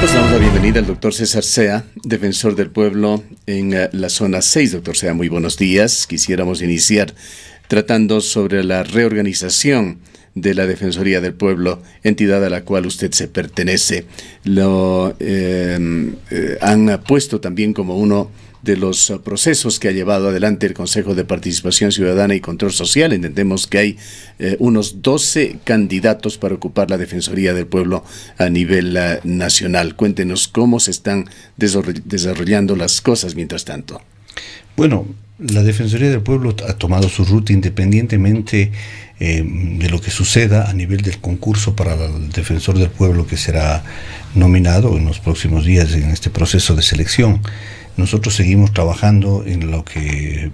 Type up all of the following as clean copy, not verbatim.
Pues damos la bienvenida al doctor César Sea, defensor del pueblo en la zona 6. Doctor Sea, muy buenos días. Quisiéramos iniciar tratando sobre la reorganización de la Defensoría del Pueblo, entidad a la cual usted se pertenece. Lo han puesto también como uno de los procesos que ha llevado adelante el Consejo de Participación Ciudadana y Control Social. Entendemos que hay unos 12 candidatos para ocupar la Defensoría del Pueblo a nivel nacional. Cuéntenos cómo se están desarrollando las cosas mientras tanto. Bueno, la Defensoría del Pueblo ha tomado su ruta independientemente de lo que suceda a nivel del concurso para el Defensor del Pueblo que será nominado en los próximos días en este proceso de selección. Nosotros seguimos trabajando en lo que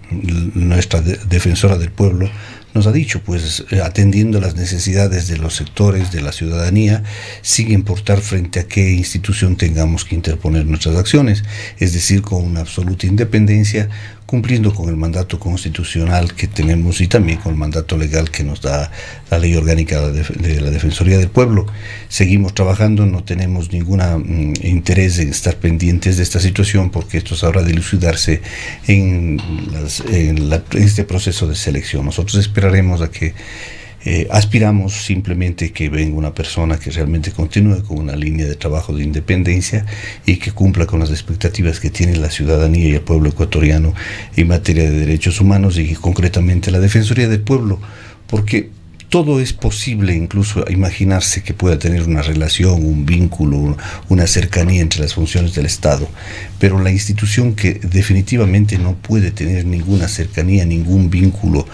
nuestra defensora del pueblo nos ha dicho, pues atendiendo las necesidades de los sectores de la ciudadanía, sin importar frente a qué institución tengamos que interponer nuestras acciones, es decir, con una absoluta independencia, cumpliendo con el mandato constitucional que tenemos y también con el mandato legal que nos da la ley orgánica de la Defensoría del Pueblo. Seguimos trabajando, no tenemos ningún interés en estar pendientes de esta situación porque esto es hora de dilucidarse en este proceso de selección. Nosotros esperaremos a que aspiramos simplemente que venga una persona que realmente continúe con una línea de trabajo de independencia y que cumpla con las expectativas que tiene la ciudadanía y el pueblo ecuatoriano en materia de derechos humanos y concretamente la Defensoría del Pueblo, porque todo es posible, incluso imaginarse que pueda tener una relación, un vínculo, una cercanía entre las funciones del Estado, pero la institución que definitivamente no puede tener ninguna cercanía, ningún vínculo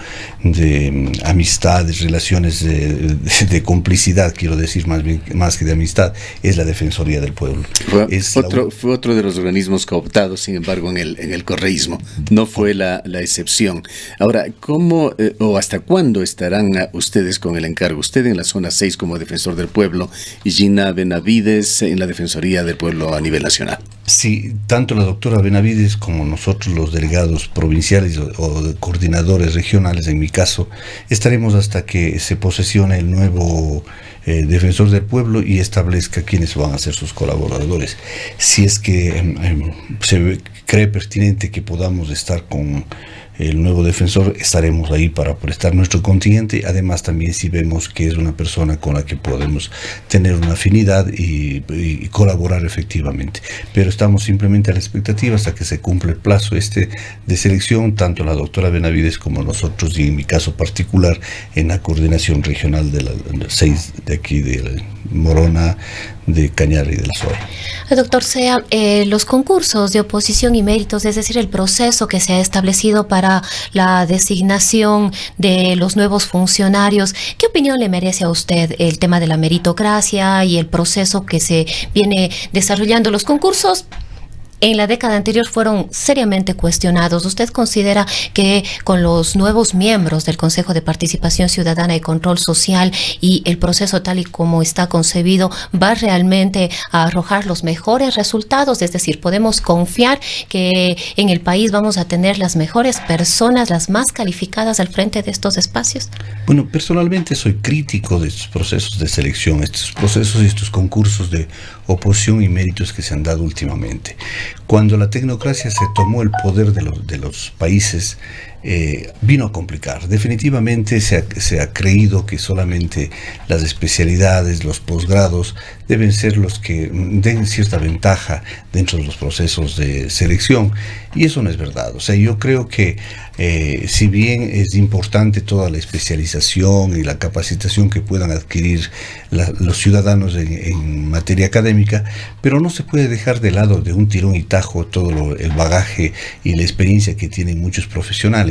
de amistades, relaciones de complicidad, quiero decir más que de amistad, es la Defensoría del Pueblo. Fue otro de los organismos cooptados, sin embargo, en el correísmo. No fue la excepción. Ahora, ¿cómo o hasta cuándo estarán ustedes con el encargo? Usted en la zona 6 como defensor del pueblo y Gina Benavides en la Defensoría del Pueblo a nivel nacional. Sí, tanto la doctora Benavides como nosotros los delegados provinciales o coordinadores regionales, en mi caso, estaremos hasta que se posesione el nuevo defensor del pueblo y establezca quiénes van a ser sus colaboradores. Si es que se cree pertinente que podamos estar con el nuevo defensor, estaremos ahí para prestar nuestro contingente. Además, también si vemos que es una persona con la que podemos tener una afinidad y colaborar efectivamente. Pero estamos simplemente a la expectativa hasta que se cumpla el plazo de selección, tanto la doctora Benavides como nosotros, y en mi caso particular, en la coordinación regional de la 6 de aquí, de Morona, de Cañar y del Sol. Doctor Sea, los concursos de oposición y méritos, es decir, el proceso que se ha establecido para la designación de los nuevos funcionarios, ¿qué opinión le merece a usted el tema de la meritocracia y el proceso que se viene desarrollando? Los concursos en la década anterior fueron seriamente cuestionados. ¿Usted considera que con los nuevos miembros del Consejo de Participación Ciudadana y Control Social y el proceso tal y como está concebido va realmente a arrojar los mejores resultados? Es decir, ¿podemos confiar que en el país vamos a tener las mejores personas, las más calificadas al frente de estos espacios? Bueno, personalmente soy crítico de estos procesos de selección, estos procesos y estos concursos de oposición y méritos que se han dado últimamente. Cuando la tecnocracia se tomó el poder de los países, vino a complicar. Definitivamente se ha creído que solamente las especialidades, los posgrados, deben ser los que den cierta ventaja dentro de los procesos de selección, y eso no es verdad. O sea, yo creo que si bien es importante toda la especialización y la capacitación que puedan adquirir los ciudadanos en materia académica, pero no se puede dejar de lado de un tirón y tajo todo el bagaje y la experiencia que tienen muchos profesionales.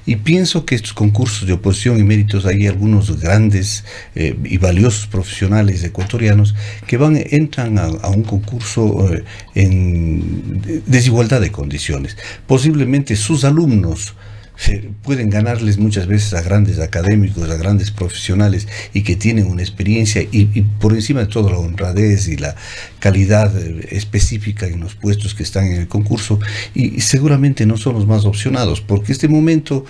Y pienso que estos concursos de oposición y méritos, hay algunos grandes y valiosos profesionales ecuatorianos que entran a un concurso en desigualdad de condiciones. Posiblemente sus alumnos pueden ganarles muchas veces a grandes académicos, a grandes profesionales y que tienen una experiencia y por encima de todo la honradez y la calidad específica en los puestos que están en el concurso, y seguramente no son los más opcionados, porque en este momento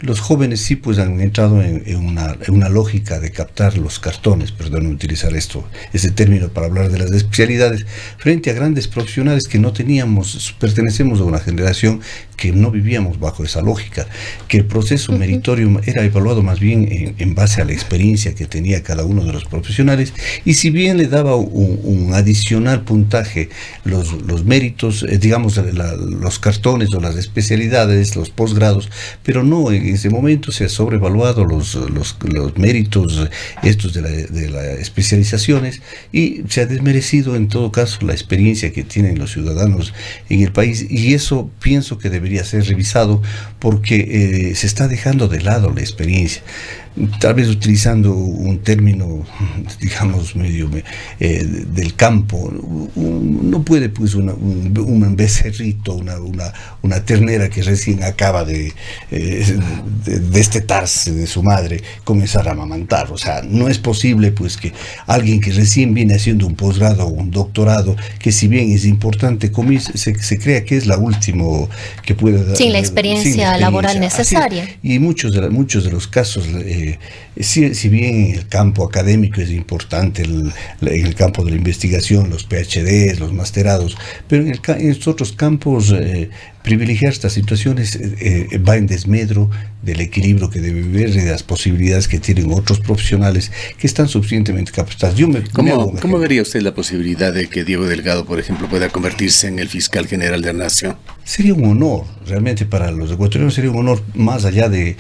los jóvenes sí pues han entrado en una lógica de captar los cartones, perdón utilizar ese término para hablar de las especialidades, frente a grandes profesionales que no teníamos, pertenecemos a una generación que no vivíamos bajo esa lógica, que el proceso meritorio era evaluado más bien en base a la experiencia que tenía cada uno de los profesionales, y si bien le daba un adicional puntaje los méritos, digamos los cartones o las especialidades, los posgrados, pero no, en ese momento se ha sobrevaluado los méritos estos de las especializaciones, y se ha desmerecido en todo caso la experiencia que tienen los ciudadanos en el país, y eso pienso que debería ser revisado, porque se está dejando de lado la experiencia. Tal vez utilizando un término, digamos, medio del campo, no puede pues un becerrito, una ternera que recién acaba de destetarse de su madre, comenzar a amamantar. O sea, no es posible pues que alguien que recién viene haciendo un posgrado o un doctorado, que si bien es importante, se crea que es la última que puede dar. Sin la experiencia laboral necesaria. Y muchos de los casos, si bien en el campo académico es importante, en el campo de la investigación, los PhDs, los masterados, pero en estos otros campos privilegiar estas situaciones va en desmedro del equilibrio que debe haber y de las posibilidades que tienen otros profesionales que están suficientemente capacitados. ¿Cómo vería usted la posibilidad de que Diego Delgado, por ejemplo, pueda convertirse en el fiscal general de la Nación? Sería un honor, realmente para los ecuatorianos sería un honor, más allá de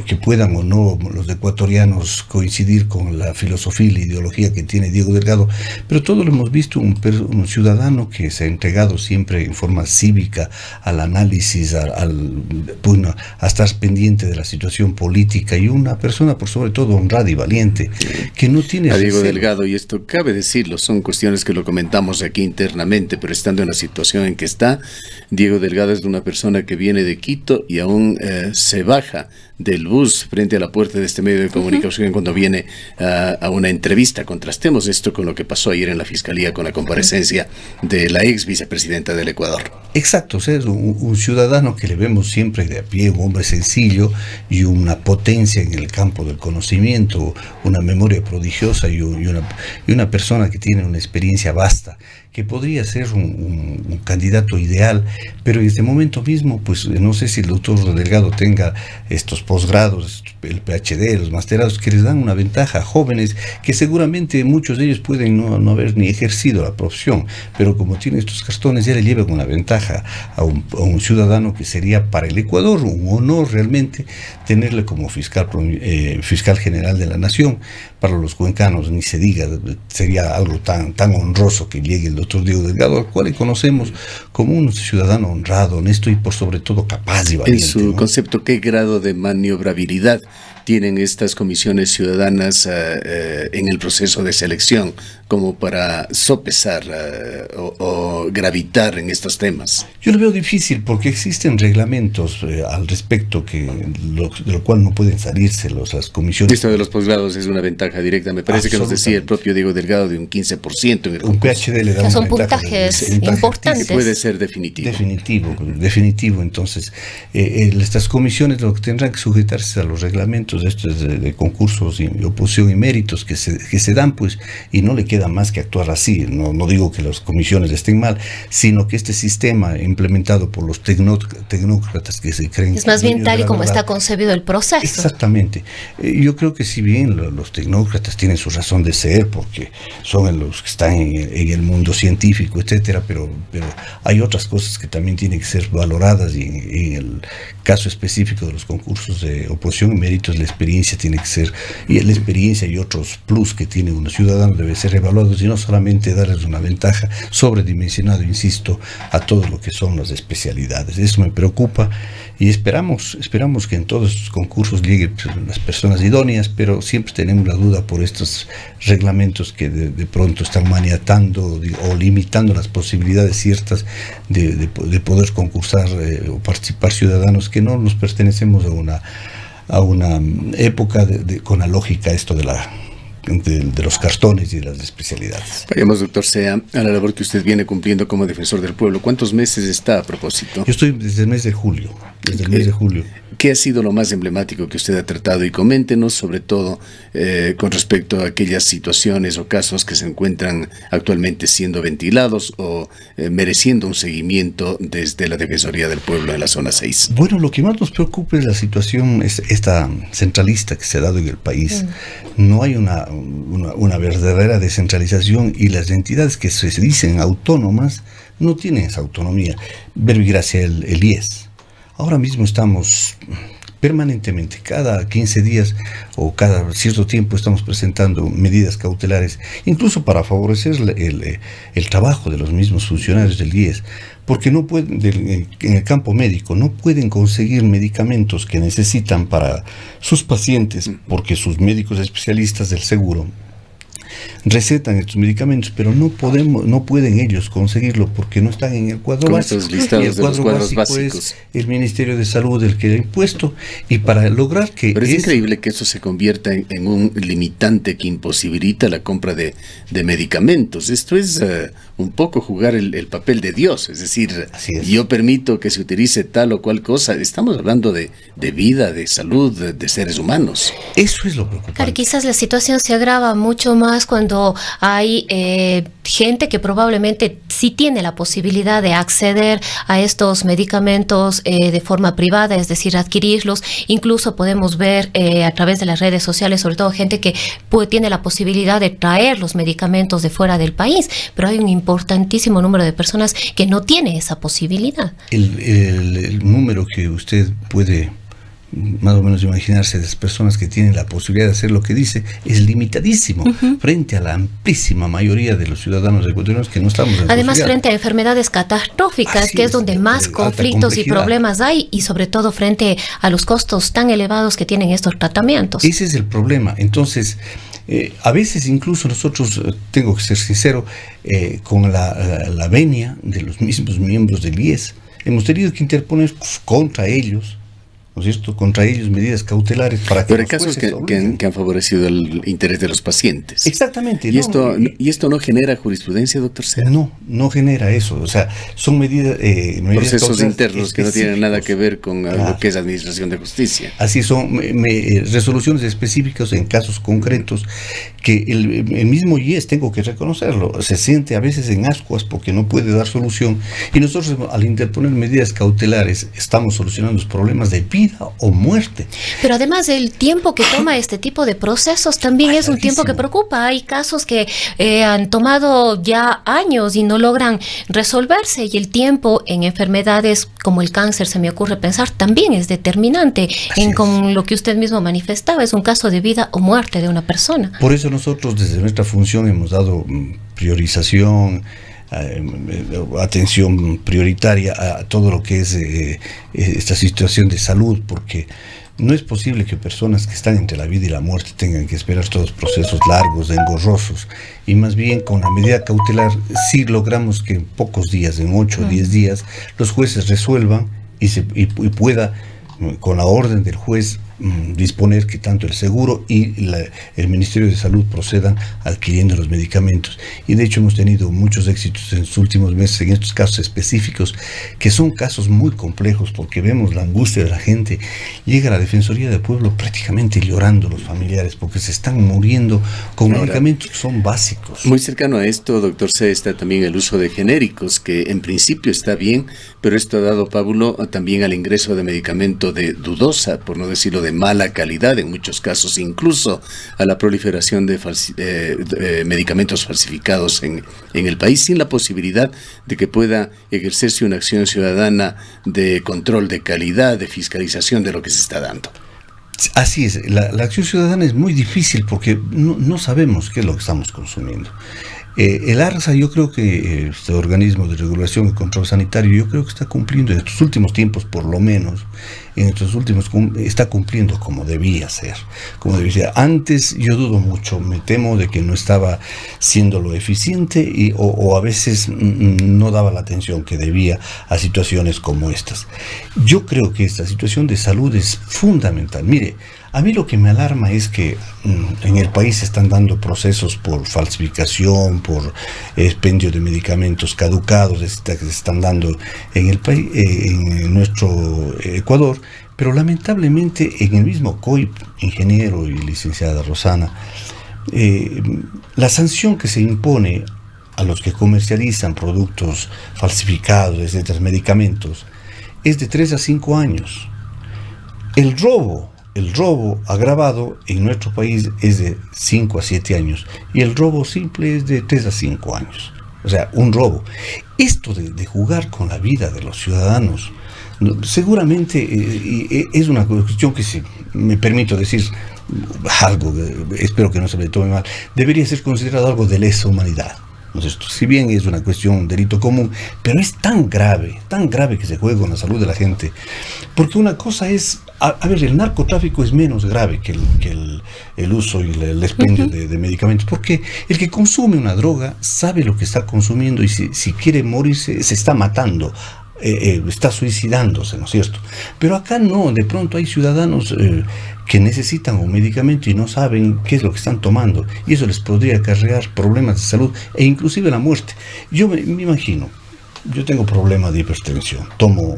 que puedan o no los ecuatorianos coincidir con la filosofía y la ideología que tiene Diego Delgado, pero todos lo hemos visto, un ciudadano que se ha entregado siempre en forma cívica al análisis, a estar pendiente de la situación política, y una persona por sobre todo honrada y valiente, que no tiene... A Diego Delgado, y esto cabe decirlo, son cuestiones que lo comentamos aquí internamente, pero estando en la situación en que está, Diego Delgado es una persona que viene de Quito y aún se baja del bus frente a la puerta de este medio de comunicación cuando viene a una entrevista. Contrastemos esto con lo que pasó ayer en la Fiscalía con la comparecencia de la ex vicepresidenta del Ecuador. Exacto, o sea, es un ciudadano que le vemos siempre de a pie, un hombre sencillo y una potencia en el campo del conocimiento, una memoria prodigiosa y una persona que tiene una experiencia vasta, que podría ser un candidato ideal, pero en este momento mismo, pues no sé si el doctor Delgado tenga estos posgrados, el PhD, los masterados, que les dan una ventaja a jóvenes que seguramente muchos de ellos pueden no haber ni ejercido la profesión, pero como tiene estos cartones ya le llevan una ventaja a un ciudadano que sería para el Ecuador un honor realmente tenerle como fiscal general de la Nación. Para los cuencanos ni se diga, sería algo tan honroso que llegue el doctor Diego Delgado, al cual le conocemos como un ciudadano honrado, honesto y por sobre todo capaz y valiente. En su concepto, ¿qué grado de maniobrabilidad tienen estas comisiones ciudadanas en el proceso de selección como para sopesar o gravitar en estos temas? Yo lo veo difícil porque existen reglamentos al respecto de lo cual no pueden salirse las comisiones. Esto de los posgrados es una ventaja directa, me parece que nos decía el propio Diego Delgado de un 15% en el un PhD le da una son puntajes importantes. Que puede ser definitivo. Definitivo. Entonces, estas comisiones lo que tendrán que sujetarse a los reglamentos estos de concursos y oposición y méritos que se dan, pues, y no le queda más que actuar así. No digo que las comisiones estén mal, sino que este sistema implementado por los tecnócratas que se creen... Es más bien tal y como está concebido el proceso. Exactamente. Yo creo que si bien los tecnócratas tienen su razón de ser, porque son los que están en el mundo científico, etcétera, pero hay otras cosas que también tienen que ser valoradas, y en el caso específico de los concursos de oposición y méritos la experiencia tiene que ser, y la experiencia y otros plus que tiene un ciudadano debe ser evaluados y no solamente darles una ventaja sobredimensionada, insisto, a todo lo que son las especialidades. Eso me preocupa y esperamos que en todos estos concursos lleguen las personas idóneas, pero siempre tenemos la duda por estos reglamentos que de pronto están maniatando o limitando las posibilidades ciertas de poder concursar o participar ciudadanos que no nos pertenecemos a una época con la lógica esto de los cartones y de las especialidades. Vayamos, doctor Sea, a la labor que usted viene cumpliendo como defensor del pueblo. ¿Cuántos meses está a propósito? Yo estoy desde el mes de julio. ¿Qué ha sido lo más emblemático que usted ha tratado? Y coméntenos sobre todo con respecto a aquellas situaciones o casos que se encuentran actualmente siendo ventilados o mereciendo un seguimiento desde la Defensoría del Pueblo en la zona 6. Bueno, lo que más nos preocupa es la situación esta centralista que se ha dado en el país. No hay una verdadera descentralización y las entidades que se dicen autónomas no tienen esa autonomía. Verbigracia el IES. Ahora mismo estamos permanentemente, cada 15 días o cada cierto tiempo estamos presentando medidas cautelares, incluso para favorecer el trabajo de los mismos funcionarios del IES, porque no pueden, en el campo médico, no pueden conseguir medicamentos que necesitan para sus pacientes, porque sus médicos especialistas del seguro recetan estos medicamentos, pero no pueden ellos conseguirlo porque no están en el cuadro básico. Y el cuadro básico es el Ministerio de Salud el que ha impuesto, y para lograr que... Pero es increíble que eso se convierta en un limitante que imposibilita la compra de medicamentos. Esto es un poco jugar el papel de Dios, es decir, yo permito que se utilice tal o cual cosa. Estamos hablando de vida, de salud, de seres humanos. Eso es lo preocupante. Claro, quizás la situación se agrava mucho más cuando hay gente que probablemente sí tiene la posibilidad de acceder a estos medicamentos de forma privada, es decir, adquirirlos. Incluso podemos ver a través de las redes sociales, sobre todo gente que tiene la posibilidad de traer los medicamentos de fuera del país, pero hay un importantísimo número de personas que no tiene esa posibilidad. El número que usted puede más o menos imaginarse de las personas que tienen la posibilidad de hacer lo que dice es limitadísimo frente a la amplísima mayoría de los ciudadanos ecuatorianos que no estamos en además frente a enfermedades catastróficas, que es donde más conflictos y problemas hay, y sobre todo frente a los costos tan elevados que tienen estos tratamientos. Ese es el problema. Entonces a veces incluso nosotros, tengo que ser sincero, con la venia de los mismos miembros del IES, hemos tenido que interponer contra ellos, ¿no es cierto?, contra ellos medidas cautelares para que... Pero hay casos que han favorecido el interés de los pacientes. Exactamente. ¿Y esto no genera jurisprudencia, doctor Sea? No genera eso. O sea, son medidas procesos internos que no tienen nada que ver con lo que es administración de justicia. Así son resoluciones específicas en casos concretos que el mismo IES, tengo que reconocerlo, se siente a veces en ascuas porque no puede dar solución, y nosotros al interponer medidas cautelares estamos solucionando los problemas de vida o muerte. Pero además el tiempo que toma este tipo de procesos también es un tiempo que preocupa. Hay casos que han tomado ya años y no logran resolverse, y el tiempo en enfermedades como el cáncer, se me ocurre pensar, también es determinante con lo que usted mismo manifestaba, es un caso de vida o muerte de una persona. Por eso nosotros desde nuestra función hemos dado priorización, atención prioritaria a todo lo que es esta situación de salud, porque no es posible que personas que están entre la vida y la muerte tengan que esperar todos procesos largos, engorrosos, y más bien con la medida cautelar sí logramos que en pocos días, en 8 o 10 días, los jueces resuelvan y pueda, con la orden del juez, disponer que tanto el seguro y el Ministerio de Salud procedan adquiriendo los medicamentos. Y de hecho hemos tenido muchos éxitos en los últimos meses en estos casos específicos, que son casos muy complejos, porque vemos la angustia de la gente. Llega a la Defensoría del Pueblo prácticamente llorando los familiares porque se están muriendo con medicamentos que son básicos. Muy cercano a esto, doctor C, está también el uso de genéricos, que en principio está bien, pero esto ha dado pábulo también al ingreso de medicamento de dudosa, por no decirlo de mala calidad, en muchos casos incluso a la proliferación de medicamentos falsificados en el país, sin la posibilidad de que pueda ejercerse una acción ciudadana de control de calidad, de fiscalización de lo que se está dando. Así es, la acción ciudadana es muy difícil porque no sabemos qué es lo que estamos consumiendo. El ARSA, yo creo que este organismo de regulación y control sanitario, yo creo que está cumpliendo en estos últimos tiempos, por lo menos, está cumpliendo como debía ser. Antes yo dudo mucho, me temo de que no estaba siendo lo eficiente o a veces no daba la atención que debía a situaciones como estas. Yo creo que esta situación de salud es fundamental. Mire, a mí lo que me alarma es que en el país se están dando procesos por falsificación, por expendio de medicamentos caducados, que se están dando en el país, en nuestro Ecuador, pero lamentablemente en el mismo COIP, ingeniero y licenciada Rosana, la sanción que se impone a los que comercializan productos falsificados, etcétera, medicamentos, es de 3 a 5 años. El robo agravado en nuestro país es de 5 a 7 años y el robo simple es de 3 a 5 años. O sea, un robo. Esto de jugar con la vida de los ciudadanos, seguramente es una cuestión que, si me permito decir algo, espero que no se me tome mal, debería ser considerado algo de lesa humanidad. Entonces, si bien es una cuestión, un delito común, pero es tan grave que se juegue con la salud de la gente, porque una cosa es, a ver, el narcotráfico es menos grave que el uso y el expendio de medicamentos, porque el que consume una droga sabe lo que está consumiendo y si quiere morirse, se está matando, está suicidándose, ¿no es cierto? Pero acá no, de pronto hay ciudadanos que necesitan un medicamento y no saben qué es lo que están tomando, y eso les podría acarrear problemas de salud e inclusive la muerte. Yo me imagino, yo tengo problemas de hipertensión, tomo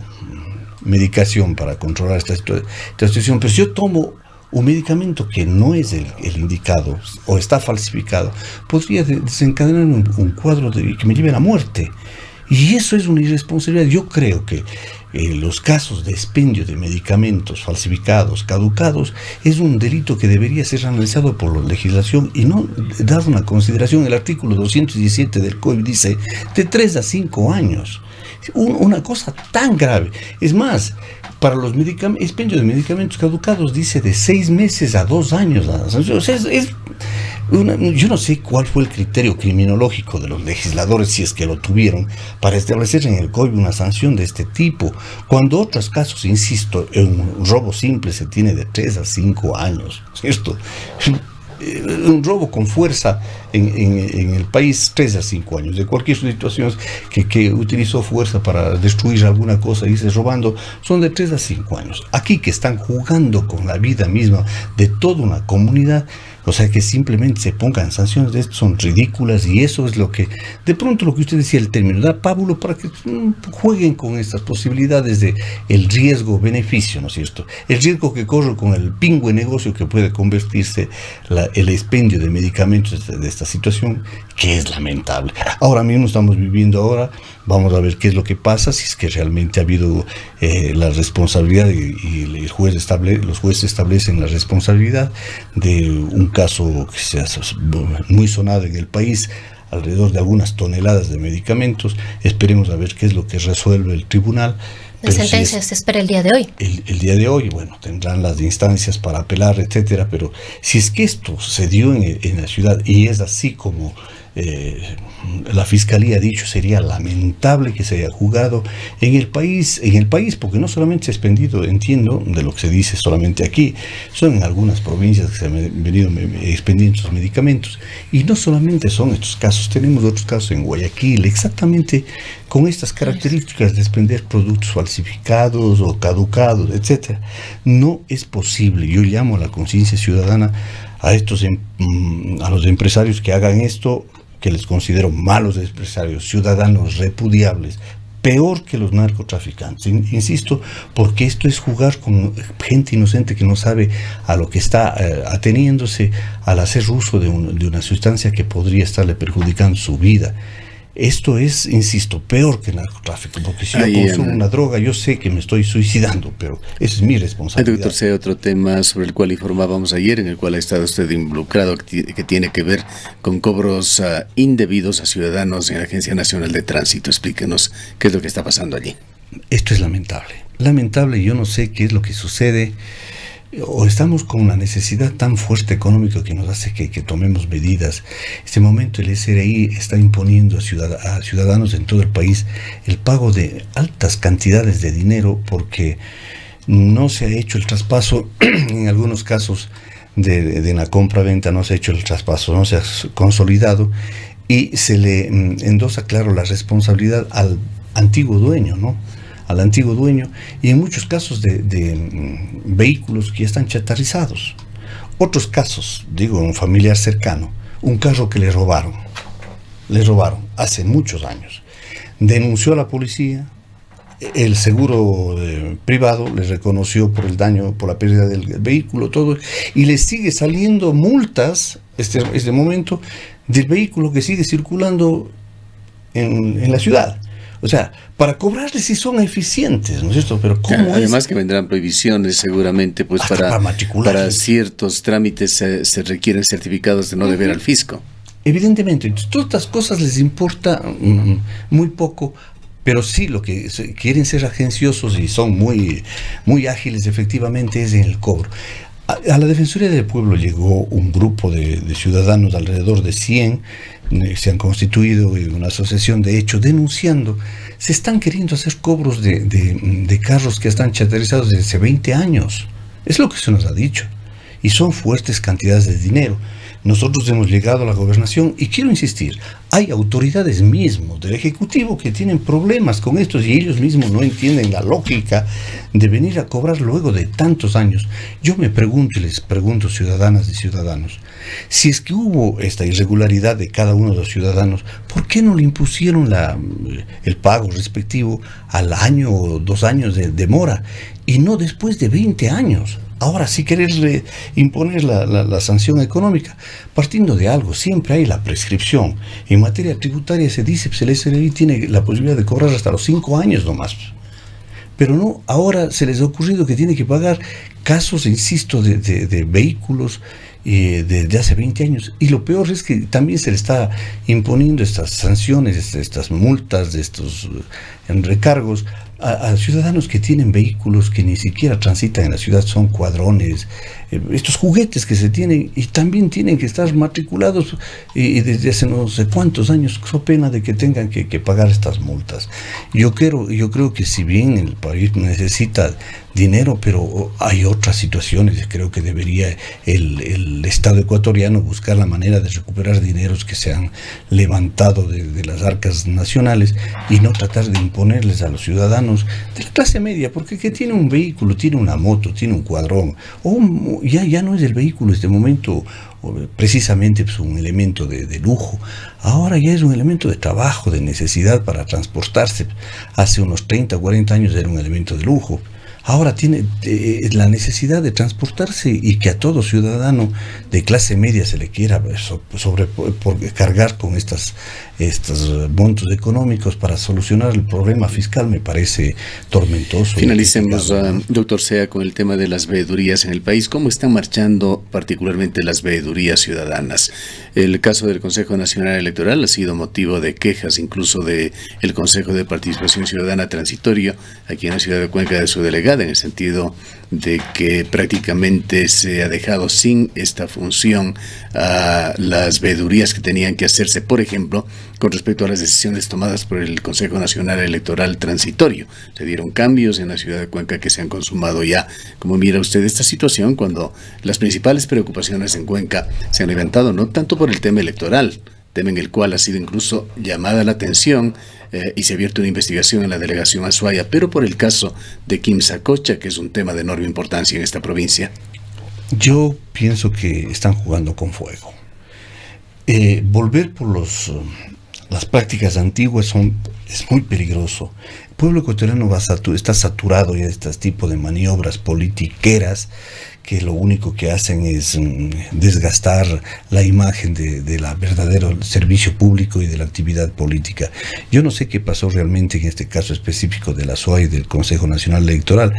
medicación para controlar esta situación, pero si yo tomo un medicamento que no es el indicado o está falsificado, podría desencadenar un cuadro que me lleve a la muerte. Y eso es una irresponsabilidad. Yo creo que los casos de expendio de medicamentos falsificados, caducados, es un delito que debería ser analizado por la legislación y no dar una consideración. El artículo 217 del COIP dice de 3 a 5 años. Una cosa tan grave. Es más, para los expendio de medicamentos caducados dice de 6 meses a 2 años. O sea, yo no sé cuál fue el criterio criminológico de los legisladores, si es que lo tuvieron, para establecer en el COIP una sanción de este tipo, cuando otros casos, insisto, en un robo simple se tiene de 3 a 5 años, ¿cierto? Un robo con fuerza en el país, 3 a 5 años. De cualquier situación que utilizó fuerza para destruir alguna cosa y se robando, son de 3 a 5 años. Aquí, que están jugando con la vida misma de toda una comunidad, o sea, que simplemente se pongan sanciones de esto, son ridículas, y eso es lo que, de pronto, lo que usted decía, el término, da pábulo para que jueguen con estas posibilidades de el riesgo-beneficio, ¿no es cierto? El riesgo que corre con el pingüe negocio que puede convertirse el expendio de medicamentos de esta situación, que es lamentable. Ahora mismo estamos viviendo vamos a ver qué es lo que pasa, si es que realmente ha habido la responsabilidad y los jueces establecen la responsabilidad de un caso que se ha muy sonado en el país, alrededor de algunas toneladas de medicamentos. Esperemos a ver qué es lo que resuelve el tribunal. La sentencia se espera el día de hoy. El día de hoy, bueno, tendrán las instancias para apelar, etcétera, pero si es que esto se dio en la ciudad y es así como la Fiscalía ha dicho, sería lamentable que se haya jugado en el país, porque no solamente se ha expendido, entiendo, de lo que se dice solamente aquí, son en algunas provincias que se han venido expendiendo estos medicamentos, y no solamente son estos casos, tenemos otros casos en Guayaquil, exactamente con estas características de expender productos falsificados o caducados, etcétera. No es posible. Yo llamo a la conciencia ciudadana a los empresarios que hagan esto, que les considero malos empresarios, ciudadanos repudiables, peor que los narcotraficantes, insisto, porque esto es jugar con gente inocente que no sabe a lo que está ateniéndose al hacer uso de una sustancia que podría estarle perjudicando su vida. Esto es, insisto, peor que el narcotráfico, porque si yo consumo una droga, yo sé que me estoy suicidando, pero esa es mi responsabilidad. Doctor C., otro tema sobre el cual informábamos ayer, en el cual ha estado usted involucrado, que tiene que ver con cobros indebidos a ciudadanos en la Agencia Nacional de Tránsito. Explíquenos qué es lo que está pasando allí. Esto es lamentable. Lamentable, yo no sé qué es lo que sucede. o estamos con una necesidad tan fuerte económica que nos hace que tomemos medidas. En este momento el SRI está imponiendo a ciudadanos en todo el país el pago de altas cantidades de dinero porque no se ha hecho el traspaso, en algunos casos de la compra-venta no se ha hecho el traspaso, no se ha consolidado y se le endosa, claro, la responsabilidad al antiguo dueño, ¿no? Al antiguo dueño, y en muchos casos de vehículos que ya están chatarrizados. Otros casos, digo, un familiar cercano, un carro que le robaron hace muchos años. Denunció a la policía, el seguro privado le reconoció por el daño, por la pérdida del vehículo, todo, y le sigue saliendo multas, este momento, del vehículo que sigue circulando en la ciudad. O sea, para cobrarles si son eficientes, ¿no es cierto? Pero ¿cómo además que vendrán prohibiciones seguramente, pues para ciertos trámites se requieren certificados de no deber al fisco. Evidentemente, entonces, todas estas cosas les importa muy poco, pero sí lo que quieren ser agenciosos y son muy, muy ágiles efectivamente es en el cobro. A la Defensoría del Pueblo llegó un grupo de ciudadanos, alrededor de 100, se han constituido una asociación de hecho denunciando, se están queriendo hacer cobros de carros que están chatarrizados desde hace 20 años. Es lo que se nos ha dicho. Y son fuertes cantidades de dinero. Nosotros hemos llegado a la gobernación y quiero insistir, hay autoridades mismos del Ejecutivo que tienen problemas con estos y ellos mismos no entienden la lógica de venir a cobrar luego de tantos años. Yo me pregunto y les pregunto, ciudadanas y ciudadanos, si es que hubo esta irregularidad de cada uno de los ciudadanos, ¿por qué no le impusieron el pago respectivo al año o 2 años de demora y no después de 20 años? Ahora sí querer imponer la sanción económica, partiendo de algo, siempre hay la prescripción. En materia tributaria se dice, pues el SRI tiene la posibilidad de cobrar hasta los 5 años nomás. Pero no, ahora se les ha ocurrido que tiene que pagar casos, insisto, de vehículos de hace 20 años. Y lo peor es que también se le está imponiendo estas sanciones, estas multas, estos recargos a ciudadanos que tienen vehículos que ni siquiera transitan en la ciudad, son cuadrones, estos juguetes que se tienen y también tienen que estar matriculados y desde hace no sé cuántos años, so pena de que tengan que pagar estas multas. Yo creo que si bien el país necesita dinero, pero hay otras situaciones, creo que debería el Estado ecuatoriano buscar la manera de recuperar dineros que se han levantado de las arcas nacionales y no tratar de imponerles a los ciudadanos de la clase media, porque que tiene un vehículo, tiene una moto, tiene un cuadrón, ya no es el vehículo en este momento precisamente pues, un elemento de lujo, ahora ya es un elemento de trabajo, de necesidad para transportarse. Hace unos 30 o 40 años era un elemento de lujo. Ahora tiene la necesidad de transportarse y que a todo ciudadano de clase media se le quiera cargar con estos montos económicos para solucionar el problema fiscal me parece tormentoso. Finalicemos, doctor Sea, con el tema de las veedurías en el país. ¿Cómo están marchando particularmente las veedurías ciudadanas? El caso del Consejo Nacional Electoral ha sido motivo de quejas incluso del Consejo de Participación Ciudadana Transitorio aquí en la ciudad de Cuenca de su delegada, en el sentido de que prácticamente se ha dejado sin esta función a las veedurías que tenían que hacerse, por ejemplo, con respecto a las decisiones tomadas por el Consejo Nacional Electoral Transitorio. Se dieron cambios en la ciudad de Cuenca que se han consumado ya. ¿Cómo mira usted esta situación cuando las principales preocupaciones en Cuenca se han levantado no tanto por el tema electoral, tema en el cual ha sido incluso llamada la atención y se ha abierto una investigación en la delegación Azuaya, pero por el caso de Quimsacocha, que es un tema de enorme importancia en esta provincia? Yo pienso que están jugando con fuego. Volver por las prácticas antiguas es muy peligroso. El pueblo ecuatoriano está saturado ya de este tipo de maniobras politiqueras que lo único que hacen es desgastar la imagen de la verdadero servicio público y de la actividad política. Yo no sé qué pasó realmente en este caso específico de la SOA y del Consejo Nacional Electoral,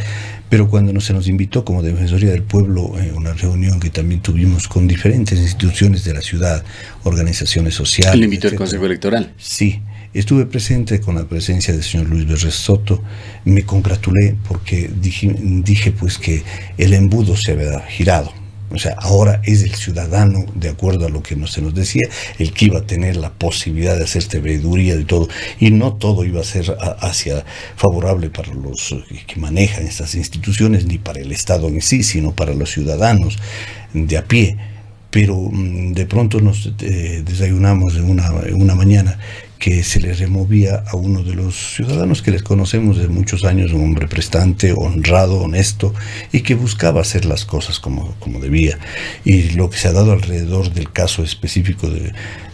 pero cuando se nos invitó como Defensoría del Pueblo en una reunión que también tuvimos con diferentes instituciones de la ciudad, organizaciones sociales. ¿Le invitó el Consejo Electoral? Sí. Estuve presente con la presencia del señor Luis Berres Soto. Me congratulé porque dije pues que el embudo se había girado. O sea, ahora es el ciudadano, de acuerdo a lo que se nos decía, el que iba a tener la posibilidad de hacer veeduría de todo, y no todo iba a ser favorable para los que manejan estas instituciones, ni para el Estado en sí, sino para los ciudadanos de a pie. Pero de pronto nos desayunamos en una mañana que se le removía a uno de los ciudadanos que les conocemos de muchos años, un hombre prestante, honrado, honesto, y que buscaba hacer las cosas como debía. Y lo que se ha dado alrededor del caso específico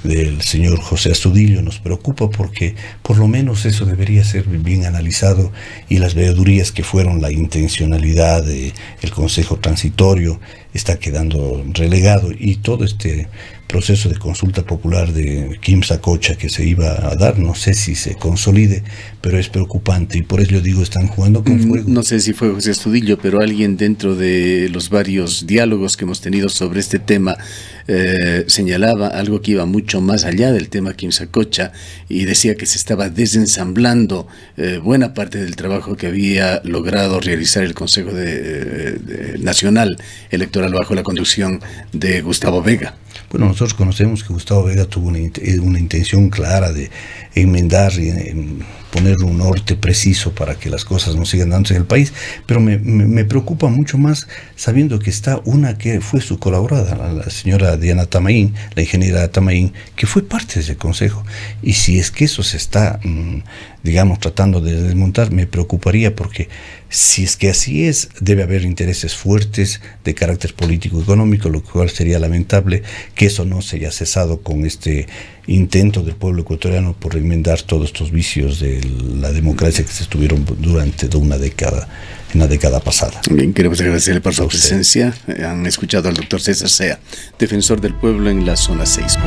del señor José Astudillo nos preocupa, porque por lo menos eso debería ser bien analizado, y las veedurías que fueron la intencionalidad del Consejo Transitorio está quedando relegado, y todo este proceso de consulta popular de Kim Sacocha que se iba a dar, no sé si se consolide, pero es preocupante, y por eso yo digo, están jugando con fuego. No sé si fue José Astudillo, pero alguien dentro de los varios diálogos que hemos tenido sobre este tema señalaba algo que iba mucho más allá del tema Kim Sacocha, y decía que se estaba desensamblando buena parte del trabajo que había logrado realizar el Consejo Nacional Electoral bajo la conducción de Gustavo Vega. Bueno, nosotros conocemos que Gustavo Vega tuvo una intención clara de enmendar y poner un norte preciso para que las cosas no sigan dándose en el país, pero me preocupa mucho más sabiendo que está una que fue su colaboradora, la señora Diana Tamaín, la ingeniera Tamaín, que fue parte de ese consejo. Y si es que eso se está, digamos, tratando de desmontar, me preocuparía, porque si es que así es, debe haber intereses fuertes de carácter político-económico, lo cual sería lamentable que eso no se haya cesado con este intento del pueblo ecuatoriano por enmendar todos estos vicios de la democracia que se estuvieron durante una década, en la década pasada. Bien, queremos agradecerle por su presencia. Han escuchado al doctor César Sea, defensor del pueblo en la zona 6.